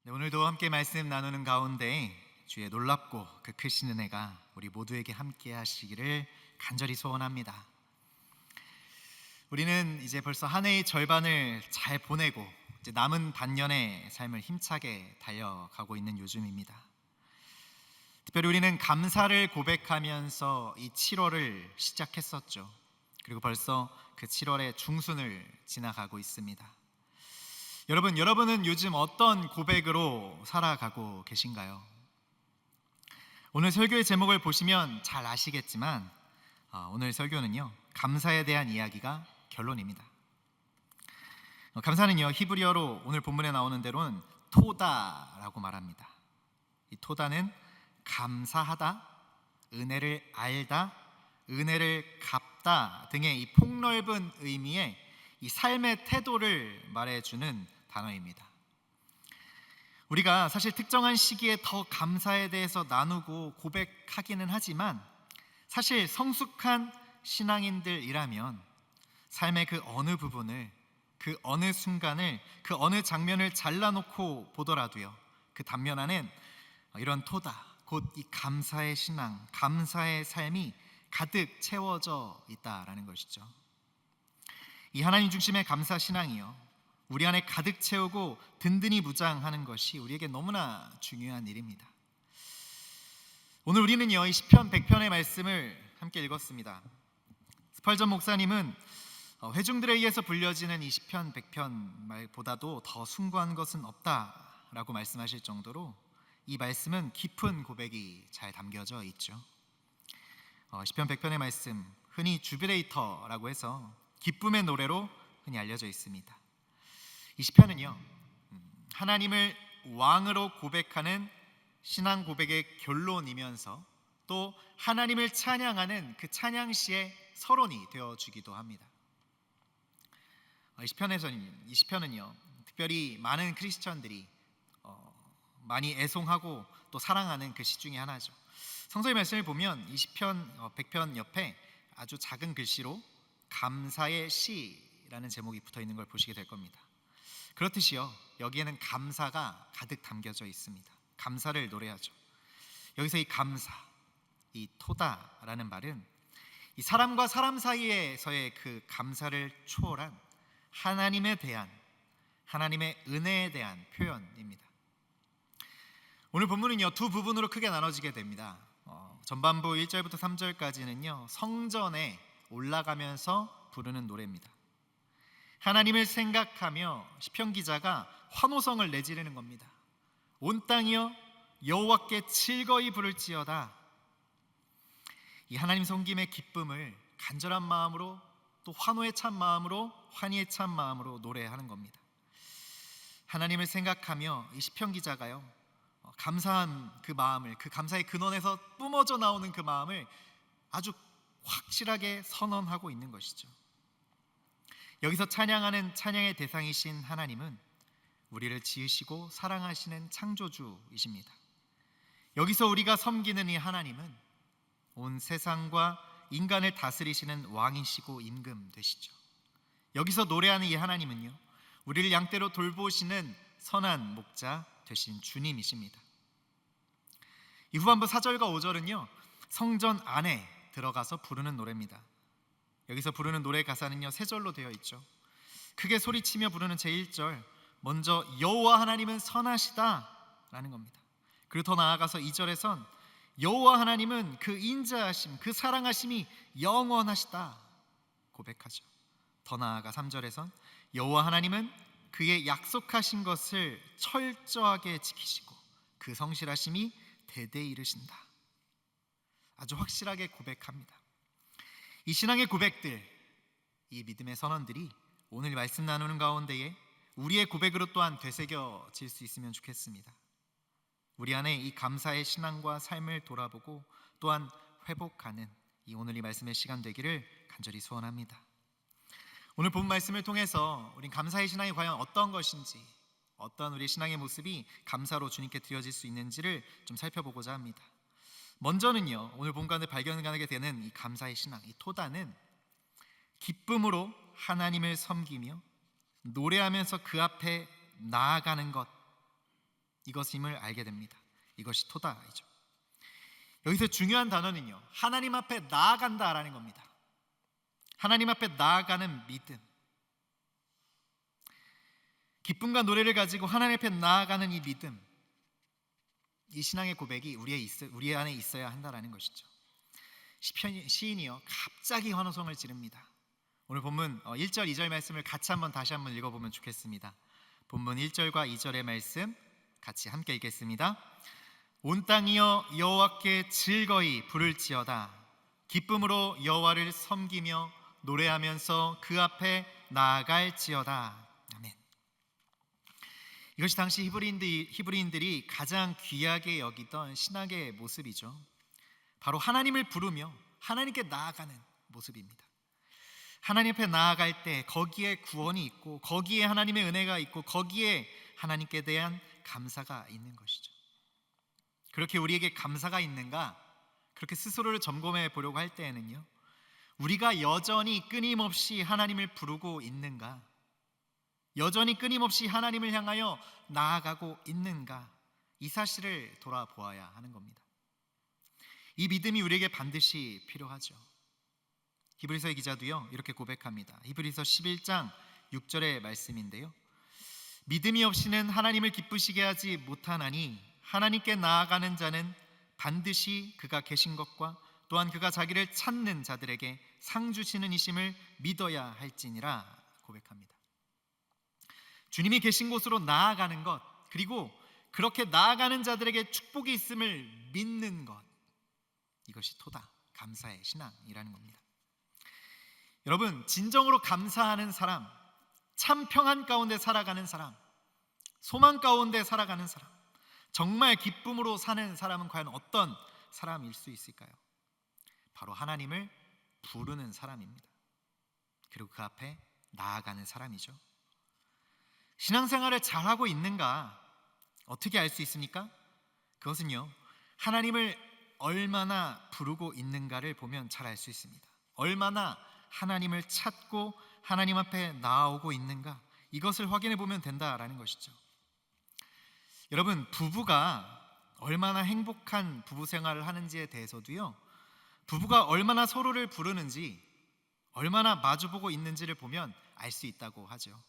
네, 오늘도 함께 말씀 나누는 가운데 주의 놀랍고 그 크신 은혜가 우리 모두에게 함께 하시기를 간절히 소원합니다. 우리는 이제 벌써 한 해의 절반을 잘 보내고 이제 남은 반년의 삶을 힘차게 달려가고 있는 요즘입니다. 특별히 우리는 감사를 고백하면서 이 7월을 시작했었죠. 그리고 벌써 그 7월의 중순을 지나가고 있습니다. 여러분은 요즘 어떤 고백으로 살아가고 계신가요? 오늘 설교의 제목을 보시면 잘 아시겠지만 오늘 설교는요, 감사에 대한 이야기가 결론입니다. 감사는요, 히브리어로 오늘 본문에 나오는 대로는 토다라고 말합니다. 이 토다는 감사하다, 은혜를 알다, 은혜를 갚다 등의 이 폭넓은 의미의 이 삶의 태도를 말해주는 단어입니다. 우리가 사실 특정한 시기에 더 감사에 대해서 나누고 고백하기는 하지만 사실 성숙한 신앙인들이라면 삶의 그 어느 부분을, 그 어느 순간을, 그 어느 장면을 잘라놓고 보더라도요, 그 단면 안엔 이런 토다, 곧 이 감사의 신앙, 감사의 삶이 가득 채워져 있다라는 것이죠. 이 하나님 중심의 감사 신앙이요, 우리 안에 가득 채우고 든든히 무장하는 것이 우리에게 너무나 중요한 일입니다. 오늘 우리는요, 이 시편 100편의 말씀을 함께 읽었습니다. 스펄전 목사님은 회중들에 의해서 불려지는 이 시편 100편 말보다도 더 숭고한 것은 없다라고 말씀하실 정도로 이 말씀은 깊은 고백이 잘 담겨져 있죠. 시편 100편의 말씀, 흔히 주비레이터라고 해서 기쁨의 노래로 흔히 알려져 있습니다. 이 시편은요, 하나님을 왕으로 고백하는 신앙 고백의 결론이면서 또 하나님을 찬양하는 그 찬양시의 서론이 되어주기도 합니다. 이 시편은요, 특별히 많은 크리스천들이 많이 애송하고 또 사랑하는 그 시 중에 하나죠. 성서의 말씀을 보면 이 시편 100편 옆에 아주 작은 글씨로 감사의 시라는 제목이 붙어 있는 걸 보시게 될 겁니다. 그렇듯이요, 여기에는 감사가 가득 담겨져 있습니다. 감사를 노래하죠. 여기서 이 감사, 이 토다라는 말은 이 사람과 사람 사이에서의 그 감사를 초월한 하나님에 대한, 하나님의 은혜에 대한 표현입니다. 오늘 본문은요, 두 부분으로 크게 나눠지게 됩니다. 전반부 1절부터 3절까지는요, 성전에 올라가면서 부르는 노래입니다. 하나님을 생각하며 시편 기자가 환호성을 내지르는 겁니다. 온 땅이여 여호와께 즐거이 부를지어다. 이 하나님 섬김의 기쁨을 간절한 마음으로, 또 환호에 찬 마음으로, 환희에 찬 마음으로 노래하는 겁니다. 하나님을 생각하며 이 시편 기자가요, 감사한 그 마음을, 그 감사의 근원에서 뿜어져 나오는 그 마음을 아주 확실하게 선언하고 있는 것이죠. 여기서 찬양하는 찬양의 대상이신 하나님은 우리를 지으시고 사랑하시는 창조주이십니다. 여기서 우리가 섬기는 이 하나님은 온 세상과 인간을 다스리시는 왕이시고 임금 되시죠. 여기서 노래하는 이 하나님은요, 우리를 양떼로 돌보시는 선한 목자 되신 주님이십니다. 이 후반부 4절과 5절은요, 성전 안에 들어가서 부르는 노래입니다. 여기서 부르는 노래 가사는요, 세 절로 되어 있죠. 크게 소리치며 부르는 제1절, 먼저 여호와 하나님은 선하시다 라는 겁니다. 그리고 더 나아가서 2절에선 여호와 하나님은 그 인자하심, 그 사랑하심이 영원하시다 고백하죠. 더 나아가 3절에선 여호와 하나님은 그의 약속하신 것을 철저하게 지키시고 그 성실하심이 대대에 이르신다. 아주 확실하게 고백합니다. 이 신앙의 고백들, 이 믿음의 선언들이 오늘 말씀 나누는 가운데에 우리의 고백으로 또한 되새겨질 수 있으면 좋겠습니다. 우리 안에 이 감사의 신앙과 삶을 돌아보고 또한 회복하는 이 오늘 이 말씀의 시간 되기를 간절히 소원합니다. 오늘 본 말씀을 통해서 우린 감사의 신앙이 과연 어떤 것인지, 어떤 우리 신앙의 모습이 감사로 주님께 드려질 수 있는지를 좀 살펴보고자 합니다. 먼저는요, 오늘 본문에 발견하게 되는 이 감사의 신앙, 이 토다는 기쁨으로 하나님을 섬기며 노래하면서 그 앞에 나아가는 것, 이것임을 알게 됩니다. 이것이 토다이죠. 여기서 중요한 단어는요, 하나님 앞에 나아간다라는 겁니다. 하나님 앞에 나아가는 믿음. 기쁨과 노래를 가지고 하나님 앞에 나아가는 이 믿음, 이 신앙의 고백이 우리 안에 있어야 한다라는 것이죠. 시인이요 갑자기 환호성을 지릅니다. 오늘 본문 1절 2절 말씀을 같이 다시 한번 읽어보면 좋겠습니다. 본문 1절과 2절의 말씀 같이 함께 읽겠습니다. 온 땅이여 여호와께 즐거이 부를지어다. 기쁨으로 여호와를 섬기며 노래하면서 그 앞에 나아갈지어다. 아멘. 이것이 당시 히브리인들이 가장 귀하게 여기던 신앙의 모습이죠. 바로 하나님을 부르며 하나님께 나아가는 모습입니다. 하나님 앞에 나아갈 때 거기에 구원이 있고, 거기에 하나님의 은혜가 있고, 거기에 하나님께 대한 감사가 있는 것이죠. 그렇게 우리에게 감사가 있는가, 그렇게 스스로를 점검해 보려고 할 때에는요, 우리가 여전히 끊임없이 하나님을 부르고 있는가, 여전히 끊임없이 하나님을 향하여 나아가고 있는가, 이 사실을 돌아보아야 하는 겁니다. 이 믿음이 우리에게 반드시 필요하죠. 히브리서의 기자도요 이렇게 고백합니다. 히브리서 11장 6절의 말씀인데요, 믿음이 없이는 하나님을 기쁘시게 하지 못하나니 하나님께 나아가는 자는 반드시 그가 계신 것과 또한 그가 자기를 찾는 자들에게 상 주시는 이심을 믿어야 할지니라 고백합니다. 주님이 계신 곳으로 나아가는 것, 그리고 그렇게 나아가는 자들에게 축복이 있음을 믿는 것, 이것이 토다, 감사의 신앙이라는 겁니다. 여러분, 진정으로 감사하는 사람, 참 평안 가운데 살아가는 사람, 소망 가운데 살아가는 사람, 정말 기쁨으로 사는 사람은 과연 어떤 사람일 수 있을까요? 바로 하나님을 부르는 사람입니다. 그리고 그 앞에 나아가는 사람이죠. 신앙생활을 잘하고 있는가 어떻게 알 수 있습니까? 그것은요, 하나님을 얼마나 부르고 있는가를 보면 잘 알 수 있습니다. 얼마나 하나님을 찾고 하나님 앞에 나아오고 있는가, 이것을 확인해 보면 된다라는 것이죠. 여러분, 부부가 얼마나 행복한 부부 생활을 하는지에 대해서도요, 부부가 얼마나 서로를 부르는지, 얼마나 마주보고 있는지를 보면 알 수 있다고 하죠.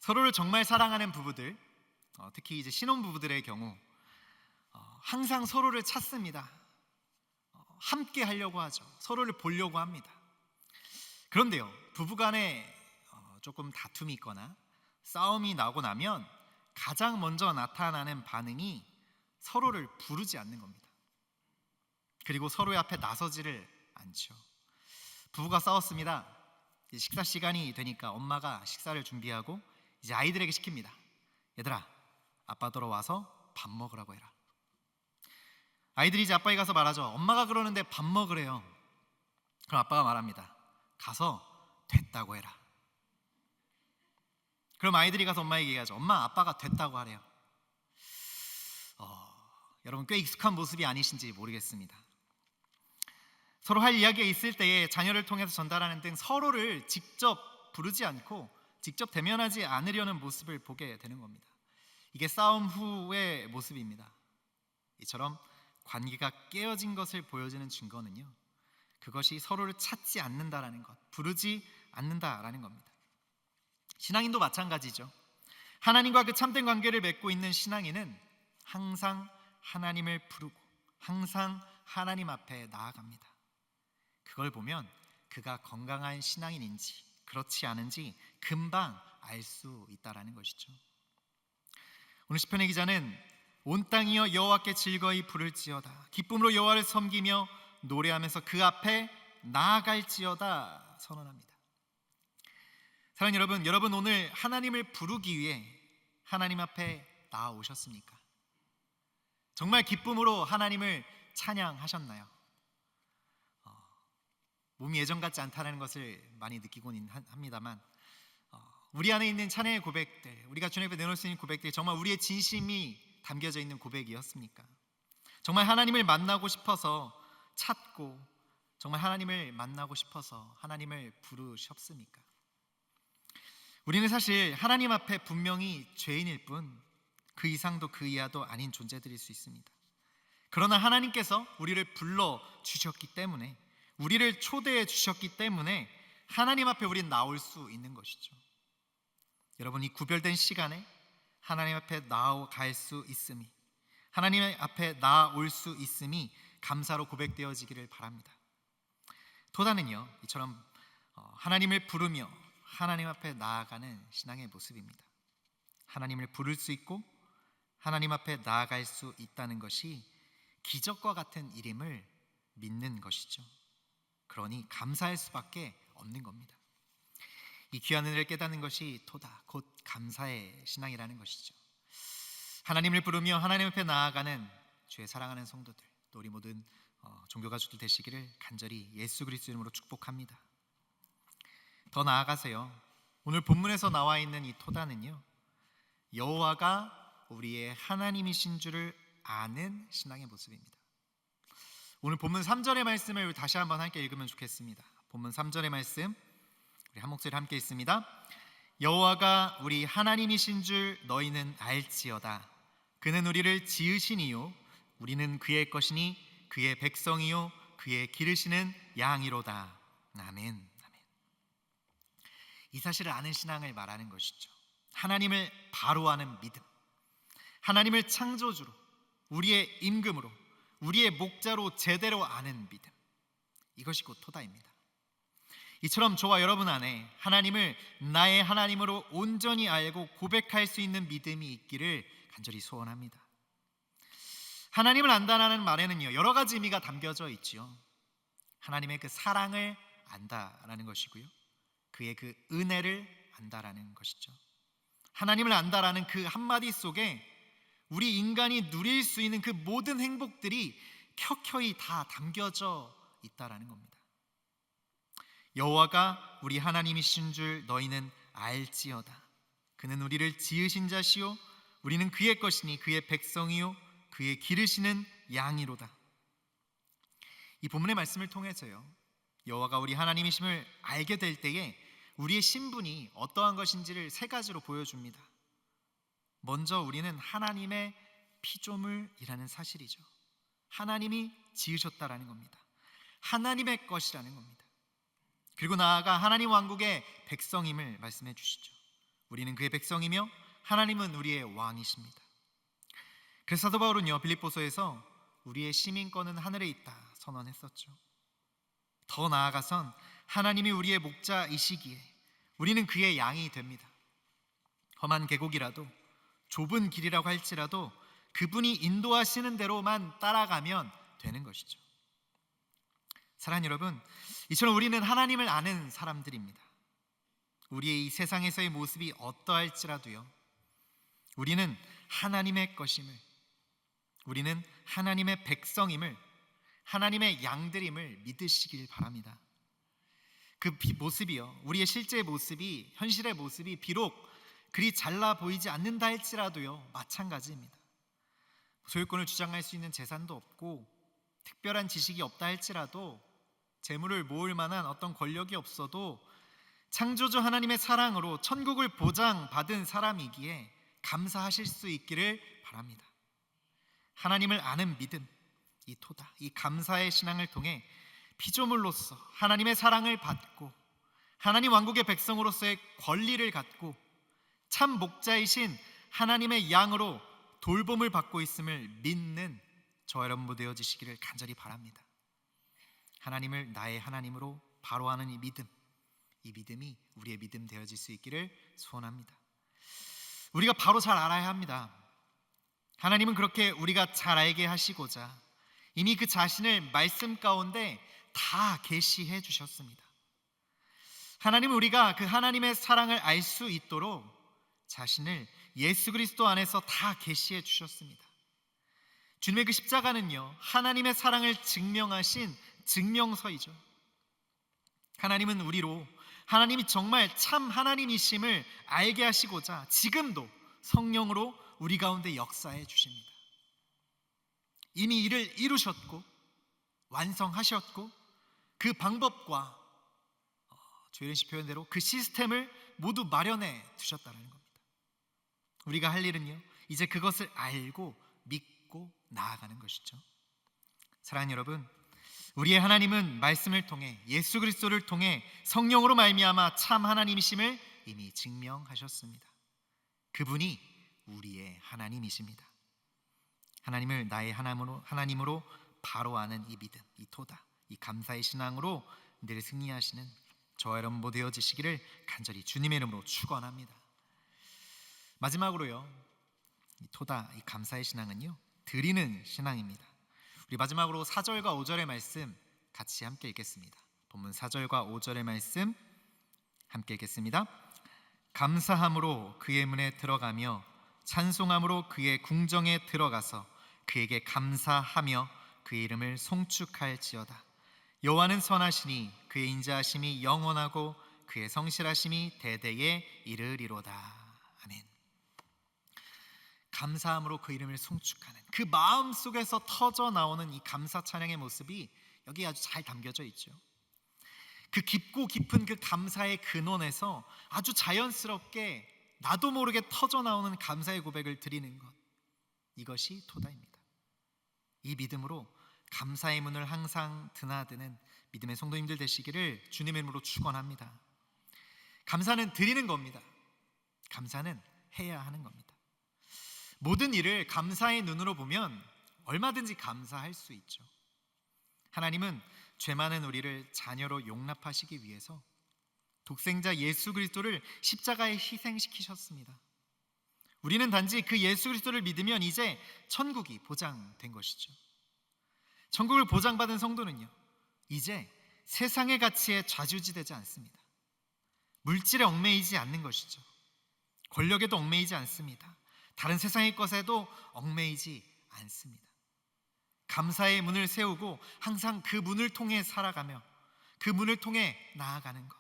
서로를 정말 사랑하는 부부들, 특히 이제 신혼부부들의 경우 항상 서로를 찾습니다. 함께 하려고 하죠. 서로를 보려고 합니다. 그런데요, 부부간에 조금 다툼이 있거나 싸움이 나고 나면 가장 먼저 나타나는 반응이 서로를 부르지 않는 겁니다. 그리고 서로의 앞에 나서지를 않죠. 부부가 싸웠습니다. 식사 시간이 되니까 엄마가 식사를 준비하고 이제 아이들에게 시킵니다. 얘들아, 아빠 들어와서 밥 먹으라고 해라. 아이들이 이제 아빠에게 가서 말하죠. 엄마가 그러는데 밥 먹으래요. 그럼 아빠가 말합니다. 가서 됐다고 해라. 그럼 아이들이 가서 엄마에게 얘기하죠. 엄마, 아빠가 됐다고 하래요. 여러분, 꽤 익숙한 모습이 아니신지 모르겠습니다. 서로 할 이야기가 있을 때에 자녀를 통해서 전달하는 등 서로를 직접 부르지 않고 직접 대면하지 않으려는 모습을 보게 되는 겁니다. 이게 싸움 후의 모습입니다. 이처럼 관계가 깨어진 것을 보여주는 증거는요, 그것이 서로를 찾지 않는다라는 것, 부르지 않는다라는 겁니다. 신앙인도 마찬가지죠. 하나님과 그 참된 관계를 맺고 있는 신앙인은 항상 하나님을 부르고 항상 하나님 앞에 나아갑니다. 그걸 보면 그가 건강한 신앙인인지 그렇지 않은지 금방 알 수 있다라는 것이죠. 오늘 시편의 기자는 온 땅이여 여호와께 즐거이 부를지어다. 기쁨으로 여호와를 섬기며 노래하면서 그 앞에 나아갈지어다 선언합니다. 사랑하는 여러분, 여러분 오늘 하나님을 부르기 위해 하나님 앞에 나아오셨습니까? 정말 기쁨으로 하나님을 찬양하셨나요? 몸이 예전 같지 않다는 것을 많이 느끼곤 합니다만, 우리 안에 있는 찬양의 고백들, 우리가 주님 앞에 내놓을 수 있는 고백들, 정말 우리의 진심이 담겨져 있는 고백이었습니까? 정말 하나님을 만나고 싶어서 찾고, 정말 하나님을 만나고 싶어서 하나님을 부르셨습니까? 우리는 사실 하나님 앞에 분명히 죄인일 뿐, 그 이상도 그 이하도 아닌 존재들일 수 있습니다. 그러나 하나님께서 우리를 불러 주셨기 때문에, 우리를 초대해 주셨기 때문에 하나님 앞에 우리는 나올 수 있는 것이죠. 여러분, 이 구별된 시간에 하나님 앞에 나아갈 수 있음이, 하나님 앞에 나아올 수 있음이 감사로 고백되어지기를 바랍니다. 토다는요, 이처럼 하나님을 부르며 하나님 앞에 나아가는 신앙의 모습입니다. 하나님을 부를 수 있고 하나님 앞에 나아갈 수 있다는 것이 기적과 같은 일임을 믿는 것이죠. 그러니 감사할 수밖에 없는 겁니다. 이 귀한 은혜를 깨닫는 것이 토다, 곧 감사의 신앙이라는 것이죠. 하나님을 부르며 하나님 앞에 나아가는 주의 사랑하는 성도들, 또 우리 모든 종교 가족들 되시기를 간절히 예수 그리스도 이름으로 축복합니다. 더 나아가세요. 오늘 본문에서 나와 있는 이 토다는요, 여호와가 우리의 하나님이신 줄을 아는 신앙의 모습입니다. 오늘 본문 3절의 말씀을 다시 한번 함께 읽으면 좋겠습니다. 본문 3절의 말씀 우리 한 목소리 함께 있습니다. 여호와가 우리 하나님이신 줄 너희는 알지어다. 그는 우리를 지으시니요 우리는 그의 것이니 그의 백성이요 그의 기르시는 양이로다. 아멘. 이 사실을 아는 신앙을 말하는 것이죠. 하나님을 바로 아는 믿음, 하나님을 창조주로, 우리의 임금으로, 우리의 목자로 제대로 아는 믿음, 이것이 곧 토다입니다. 이처럼 저와 여러분 안에 하나님을 나의 하나님으로 온전히 알고 고백할 수 있는 믿음이 있기를 간절히 소원합니다. 하나님을 안다라는 말에는요, 여러 가지 의미가 담겨져 있지요. 하나님의 그 사랑을 안다라는 것이고요, 그의 그 은혜를 안다라는 것이죠. 하나님을 안다라는 그 한마디 속에 우리 인간이 누릴 수 있는 그 모든 행복들이 켜켜이 다 담겨져 있다라는 겁니다. 여호와가 우리 하나님이신 줄 너희는 알지어다. 그는 우리를 지으신 자시요 우리는 그의 것이니 그의 백성이요 그의 기르시는 양이로다. 이 본문의 말씀을 통해서요, 여호와가 우리 하나님이심을 알게 될 때에 우리의 신분이 어떠한 것인지를 세 가지로 보여줍니다. 먼저 우리는 하나님의 피조물이라는 사실이죠. 하나님이 지으셨다라는 겁니다. 하나님의 것이라는 겁니다. 그리고 나아가 하나님 왕국의 백성임을 말씀해 주시죠. 우리는 그의 백성이며 하나님은 우리의 왕이십니다. 그래서 사도 바울은요, 빌립보서에서 우리의 시민권은 하늘에 있다 선언했었죠. 더 나아가선 하나님이 우리의 목자이시기에 우리는 그의 양이 됩니다. 험한 계곡이라도 좁은 길이라고 할지라도 그분이 인도하시는 대로만 따라가면 되는 것이죠. 사랑하는 여러분, 이처럼 우리는 하나님을 아는 사람들입니다. 우리의 이 세상에서의 모습이 어떠할지라도요, 우리는 하나님의 것임을, 우리는 하나님의 백성임을, 하나님의 양들임을 믿으시길 바랍니다. 그 모습이요, 우리의 실제의 모습이, 현실의 모습이 비록 그리 잘나 보이지 않는다 할지라도요, 마찬가지입니다. 소유권을 주장할 수 있는 재산도 없고 특별한 지식이 없다 할지라도, 재물을 모을 만한 어떤 권력이 없어도 창조주 하나님의 사랑으로 천국을 보장받은 사람이기에 감사하실 수 있기를 바랍니다. 하나님을 아는 믿음, 이 토다, 이 감사의 신앙을 통해 피조물로서 하나님의 사랑을 받고 하나님 왕국의 백성으로서의 권리를 갖고 참 목자이신 하나님의 양으로 돌봄을 받고 있음을 믿는 저와 여러분 되어지시기를 간절히 바랍니다. 하나님을 나의 하나님으로 바로 아는 이 믿음이 우리의 믿음 되어질 수 있기를 소원합니다. 우리가 바로 잘 알아야 합니다. 하나님은 그렇게 우리가 잘 알게 하시고자 이미 그 자신을 말씀 가운데 다 계시해 주셨습니다. 하나님은 우리가 그 하나님의 사랑을 알 수 있도록 자신을 예수 그리스도 안에서 다 계시해 주셨습니다. 주님의 그 십자가는요, 하나님의 사랑을 증명하신 증명서이죠. 하나님은 우리로 하나님이 정말 참 하나님이심을 알게 하시고자 지금도 성령으로 우리 가운데 역사해 주십니다. 이미 이를 이루셨고 완성하셨고 그 방법과 조혜린 씨 표현대로 그 시스템을 모두 마련해 두셨다는 겁니다. 우리가 할 일은요, 이제 그것을 알고 믿고 나아가는 것이죠. 사랑하는 여러분, 우리의 하나님은 말씀을 통해 예수 그리스도를 통해 성령으로 말미암아 참 하나님이심을 이미 증명하셨습니다. 그분이 우리의 하나님이십니다. 하나님을 나의 하나님으로 바로 아는 이 믿음, 이 토다, 이 감사의 신앙으로 늘 승리하시는 저와 여러분 모두 되어지시기를 간절히 주님의 이름으로 축원합니다. 마지막으로요, 이 토다, 이 감사의 신앙은요, 드리는 신앙입니다. 우리 마지막으로 4절과 5절의 말씀 같이 함께 읽겠습니다. 본문 4절과 5절의 말씀 함께 읽겠습니다. 감사함으로 그의 문에 들어가며 찬송함으로 그의 궁정에 들어가서 그에게 감사하며 그의 이름을 송축할지어다. 여호와는 선하시니 그의 인자하심이 영원하고 그의 성실하심이 대대에 이르리로다. 아멘. 감사함으로 그 이름을 송축하는 그 마음 속에서 터져 나오는 이 감사 찬양의 모습이 여기 아주 잘 담겨져 있죠. 그 깊고 깊은 그 감사의 근원에서 아주 자연스럽게 나도 모르게 터져 나오는 감사의 고백을 드리는 것, 이것이 토다입니다. 이 믿음으로 감사의 문을 항상 드나드는 믿음의 성도님들 되시기를 주님의 이름으로 축원합니다. 감사는 드리는 겁니다. 감사는 해야 하는 겁니다. 모든 일을 감사의 눈으로 보면 얼마든지 감사할 수 있죠. 하나님은 죄 많은 우리를 자녀로 용납하시기 위해서 독생자 예수 그리스도를 십자가에 희생시키셨습니다. 우리는 단지 그 예수 그리스도를 믿으면 이제 천국이 보장된 것이죠. 천국을 보장받은 성도는요, 이제 세상의 가치에 좌지우지되지 않습니다. 물질에 얽매이지 않는 것이죠. 권력에도 얽매이지 않습니다. 다른 세상의 것에도 얽매이지 않습니다. 감사의 문을 세우고 항상 그 문을 통해 살아가며 그 문을 통해 나아가는 것,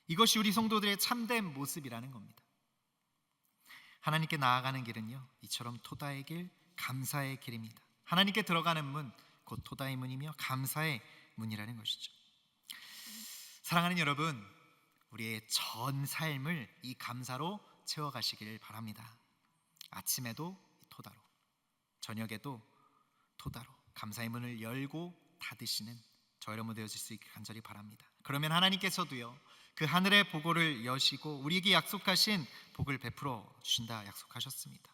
이것이 우리 성도들의 참된 모습이라는 겁니다. 하나님께 나아가는 길은요, 이처럼 토다의 길, 감사의 길입니다. 하나님께 들어가는 문, 곧 토다의 문이며 감사의 문이라는 것이죠. 사랑하는 여러분, 우리의 전 삶을 이 감사로 채워가시길 바랍니다. 아침에도 토다로, 저녁에도 토다로 감사의 문을 열고 닫으시는 저 여러분 되어질 수 있게 간절히 바랍니다. 그러면 하나님께서도요, 그 하늘의 보고를 여시고 우리에게 약속하신 복을 베풀어 주신다 약속하셨습니다.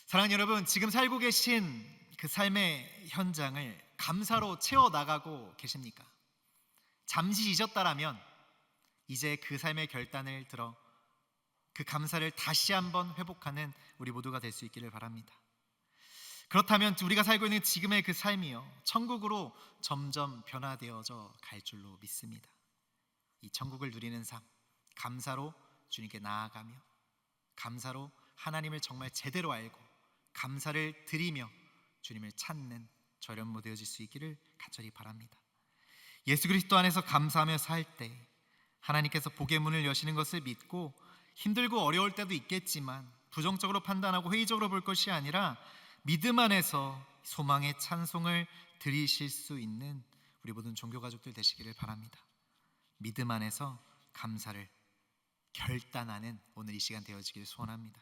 사랑하는 여러분, 지금 살고 계신 그 삶의 현장을 감사로 채워나가고 계십니까? 잠시 잊었다라면 이제 그 삶의 결단을 들어 그 감사를 다시 한번 회복하는 우리 모두가 될 수 있기를 바랍니다. 그렇다면 우리가 살고 있는 지금의 그 삶이요, 천국으로 점점 변화되어져 갈 줄로 믿습니다. 이 천국을 누리는 삶, 감사로 주님께 나아가며 감사로 하나님을 정말 제대로 알고 감사를 드리며 주님을 찾는 저렴 모되어질 수 있기를 간절히 바랍니다. 예수 그리스도 안에서 감사하며 살 때 하나님께서 복의 문을 여시는 것을 믿고 힘들고 어려울 때도 있겠지만 부정적으로 판단하고 회의적으로 볼 것이 아니라 믿음 안에서 소망의 찬송을 드리실 수 있는 우리 모든 종교 가족들 되시기를 바랍니다. 믿음 안에서 감사를 결단하는 오늘 이 시간 되어지길 소원합니다.